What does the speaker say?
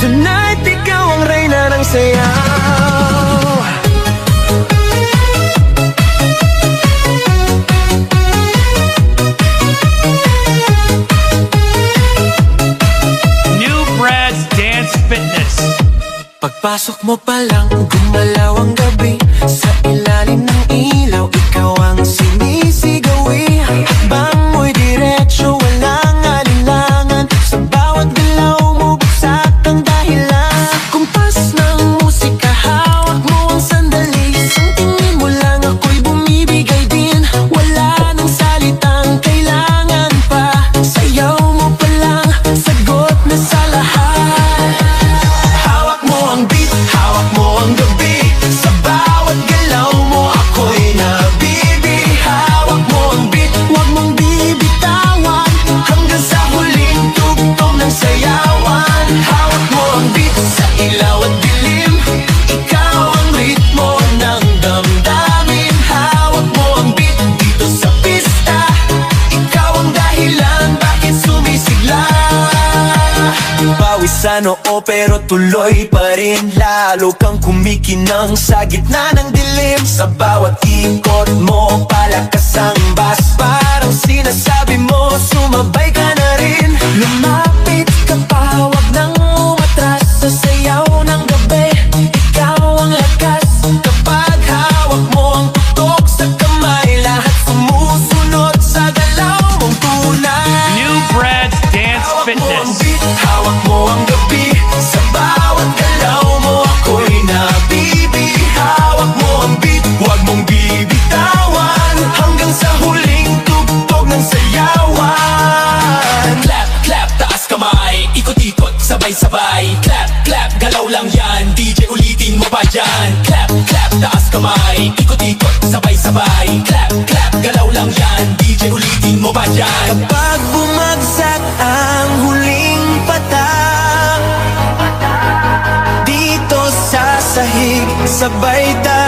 Tonight, ikaw ang reyna ng sayaw. New Brad's Dance Fitness. Pagpasok mo pa lang, gumalaw ang gabi. Sa ilalim ng ilaw, ikaw ang sinisigawi. Hakbang mo'y diretsyo, walang alinlangan. Sa bawat galaw mo, buksak ang dahilan. Kumpas ng musika, hawak mo ang sandali. Isang tingin mo lang, ako'y bumibigay din. Wala nang salitang kailangan pa. Sayaw mo pa lang, sagot na sa lahat. Hawak mo ang beat, hawak mo ang gabi. Sa bawat galaw mo, ako'y nabibi. Hawak mo ang beat, huwag mong bibitawan. Hanggang sa huling tugtog ng sayawan. Hawak mo ang beat, sa ilaw at dilim. Ikaw ang ritmo ng damdamin. Hawak mo ang beat, dito sa pista. Ikaw ang dahilan, bakit sumisigla. Pawis sa noo pero tuloy pa rin. Lalo kang kumikinang sa gitna ng dilim. Sa bawat ikot mo, palakas ang bass. Parang sinasabi mo, sumabay ka na rin. Lumapit ka pa, wag nang umatras. Sa sayaw ng gabi, ikaw ang lakas. Kapag hawak mo ang tutok sa kamay, lahat sumusunod sa galaw mong tunay. New Brad's Dance Fitness. Hawak mo ang gabi. Sa bawat galaw mo, ako'y nabibi. Hawak mo ang beat, huwag mong bibitawan. Hanggang sa huling tugtog ng sayawan. Clap, clap, taas kamay. Ikot-ikot, sabay-sabay. Clap, clap, galaw lang yan. DJ ulitin mo pa dyan. Clap, clap, taas kamay. Ikot-ikot, sabay-sabay. Clap, clap, galaw lang yan. DJ ulitin mo pa dyan. Kapag bumagsak ang huling patak, dito sa sahig, sabay tayo